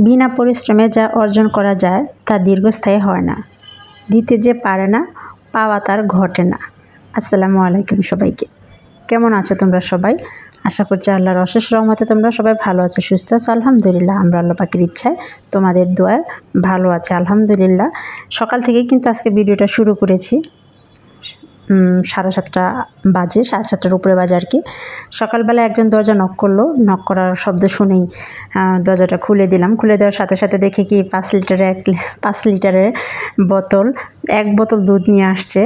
বিনা পরিশ্রমে যা অর্জন করা যায় তা দীর্ঘস্থায়ী হয় না। দিতে যে পারে না, পাওয়া তার ঘটে না। আসসালামু আলাইকুম সবাইকে। কেমন আছো তোমরা সবাই? আশা করছি আল্লাহর অশেষ রহমতে তোমরা সবাই ভালো আছো, সুস্থ আছো। আলহামদুলিল্লাহ, আমরা আল্লাহ পাকের ইচ্ছায় তোমাদের দোয়ায় ভালো আছে আলহামদুলিল্লাহ। সকাল থেকেই কিন্তু আজকে ভিডিওটা শুরু করেছি। 7:30 বাজে, 7:30 উপরে বাজে আর কি। সকালবেলা একজন দরজা নক করলো, নক করার শব্দ শুনেই দরজাটা খুলে দিলাম। খুলে দেওয়ার সাথে সাথে দেখি কি 5 লিটারের বোতল, 1 বোতল দুধ নিয়ে আসছে।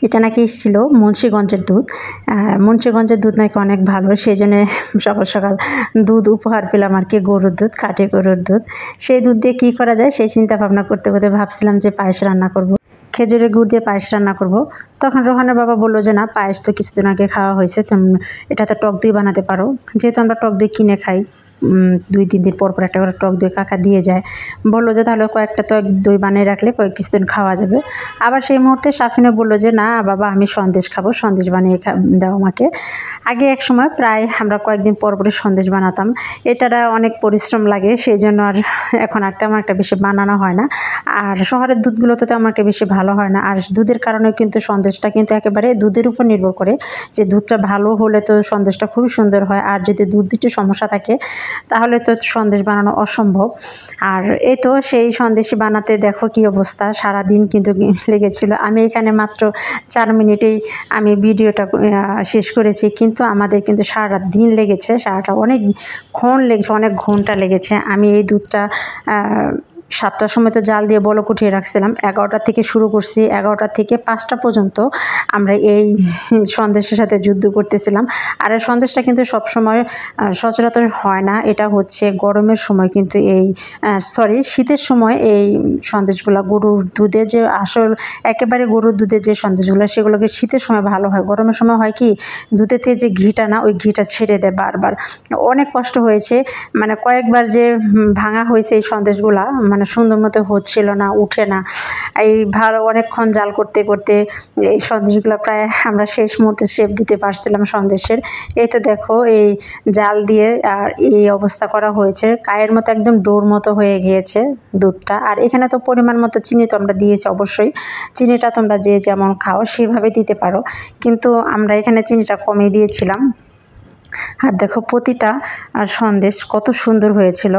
এটা নাকি ছিল মুন্সিগঞ্জের দুধ। মুন্সিগঞ্জের দুধ নাকি অনেক ভালো, সেই জন্যে সকাল সকাল দুধ উপহার পেলাম আর কি, গরুর দুধ, খাঁটি গরুর দুধ। সেই দুধ দিয়ে কী করা যায় সেই চিন্তা ভাবনা করতে করতে ভাবছিলাম যে পায়েস রান্না করব, খেজুরের গুড় দিয়ে পায়েস রান্না করব। তখন রোহানের বাবা বললো যে না, পায়েস তো কিছুদিন আগে খাওয়া হয়েছে, এটাতে টক দই বানাতে পারো। যেহেতু আমরা টক দই কিনে খাই, 2-3 দিন পর পর একটা করে টক দই কাকা দিয়ে যায়। বললো যে তাহলে কয়েকটা টক দই বানিয়ে রাখলে কিছুদিন খাওয়া যাবে। আবার সেই মুহূর্তে সাফিনে বললো যে না বাবা, আমি সন্দেশ খাবো, সন্দেশ বানিয়ে দাও আমাকে। আগে এক সময় প্রায় আমরা কয়েকদিন পর পরে সন্দেশ বানাতাম। এটারা অনেক পরিশ্রম লাগে, সেই জন্য আর এখন আর তেমন একটা বেশি বানানো হয় না। আর শহরের দুধগুলোতে তেমন একটা বেশি ভালো হয় না। আর দুধের কারণেও কিন্তু সন্দেশটা কিন্তু একেবারে দুধের উপর নির্ভর করে, যে দুধটা ভালো হলে তো সন্দেশটা খুবই সুন্দর হয়। আর যদি দুধ দিতে সমস্যা থাকে তাহলে তো সন্দেশ বানানো অসম্ভব। আর এই তো সেই সন্দেশই বানাতে দেখো কি অবস্থা, সারাদিন কিন্তু লেগেছিল। আমি এখানে মাত্র 4 মিনিটেই আমি ভিডিওটা শেষ করেছি, কিন্তু আমাদের কিন্তু সারা দিন লেগেছে, সারাটা অনেকক্ষণ লেগেছে, অনেক ঘন্টা লেগেছে। আমি এই দুধটা 7টার সময় তো জাল দিয়ে বলক উঠিয়ে রাখছিলাম। 11টা থেকে শুরু করছি, 11টা থেকে 5টা পর্যন্ত আমরা এই সন্দেশের সাথে যুদ্ধ করতেছিলাম। আর এই সন্দেশটা কিন্তু সবসময় সচরাচর হয় না, এটা হচ্ছে গরমের সময় কিন্তু শীতের সময় এই সন্দেশগুলো গরুর দুধে যে আসল একেবারে গরুর দুধে যে সন্দেশগুলো, সেগুলোকে শীতের সময় ভালো হয়। গরমের সময় হয় কি, দুধের থেকে যে ঘিটা না, ওই ঘিটা ছেড়ে দেয় বারবার। অনেক কষ্ট হয়েছে, মানে কয়েকবার যে ভাঙা হয়েছে এই সন্দেশগুলা, মানে সুন্দর মতো হচ্ছিল না, উঠে না। এই ভালো অনেকক্ষণ জাল করতে করতে এই সন্দেশগুলো প্রায় আমরা শেষ মুহূর্তে শেপ দিতে পারছিলাম সন্দেশের। এই তো দেখো এই জাল দিয়ে আর এই অবস্থা করা হয়েছে, কায়ের মতো একদম ডোর মতো হয়ে গিয়েছে দুধটা। আর এখানে তো পরিমাণ মতো চিনি তো আমরা দিয়েছি, অবশ্যই চিনিটা তোমরা যে যেমন খাও সেভাবে দিতে পারো, কিন্তু আমরা এখানে চিনিটা কমিয়ে দিয়েছিলাম। আর দেখো প্রতিটা সন্দেশ কত সুন্দর হয়েছিল,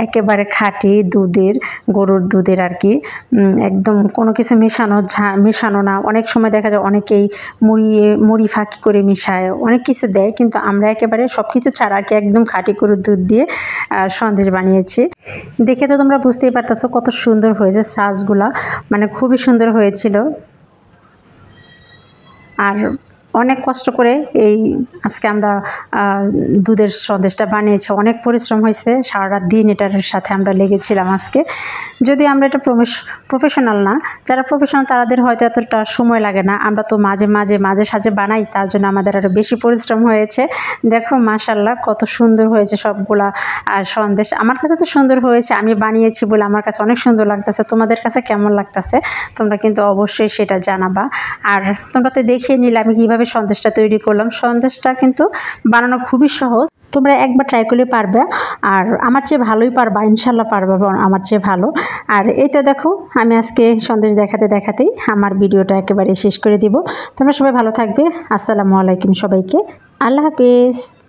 একেবারে খাঁটি দুধের, গরুর দুধের আর কি, একদম কোনো কিছু মেশানো না। অনেক সময় দেখা যায় অনেকেই মুড়ি ফাঁকি করে মিশায়, অনেক কিছু দেয়, কিন্তু আমরা একেবারে সব কিছু ছাড়া আর কি একদম খাঁটি গরুর দুধ দিয়ে সন্দেশ বানিয়েছি। দেখে তো তোমরা বুঝতেই পারতেছো কত সুন্দর হয়েছে, সাজগুলা মানে খুবই সুন্দর হয়েছিল। আর অনেক কষ্ট করে এই আজকে আমরা দুধের সন্দেশটা বানিয়েছি, অনেক পরিশ্রম হয়েছে, সারা দিন এটার সাথে আমরা লেগেছিলাম আজকে। যদি আমরা এটা প্রফেশনাল না, যারা প্রফেশনাল তাদের হয়তো এতটা সময় লাগে না, আমরা তো মাঝে সাঝে বানাই, তার জন্য আমাদের আরও বেশি পরিশ্রম হয়েছে। দেখো মাশাআল্লাহ কত সুন্দর হয়েছে সবগুলা সন্দেশ। আমার কাছে তো সুন্দর হয়েছে, আমি বানিয়েছি বলে আমার কাছে অনেক সুন্দর লাগতেছে। তোমাদের কাছে কেমন লাগতেছে তোমরা কিন্তু অবশ্যই সেটা জানাবা। আর তোমরা তো দেখিয়ে নিলে আমি কীভাবে সন্দেশটা তৈরি করলাম। সন্দেশটা কিন্তু বানানো খুবই সহজ, তোমরা একবার ট্রাই করলে পারবে। আর আমার চেয়ে ভালোই পারবা, ইনশাল্লাহ পারবা আমার চেয়ে ভালো। আর এই তো দেখো আমি আজকে সন্দেশ দেখাতেই আমার ভিডিওটা একেবারে শেষ করে দিব। তোমরা সবাই ভালো থাকবে। আসসালামু আলাইকুম সবাইকে, আল্লাহ হাফেজ।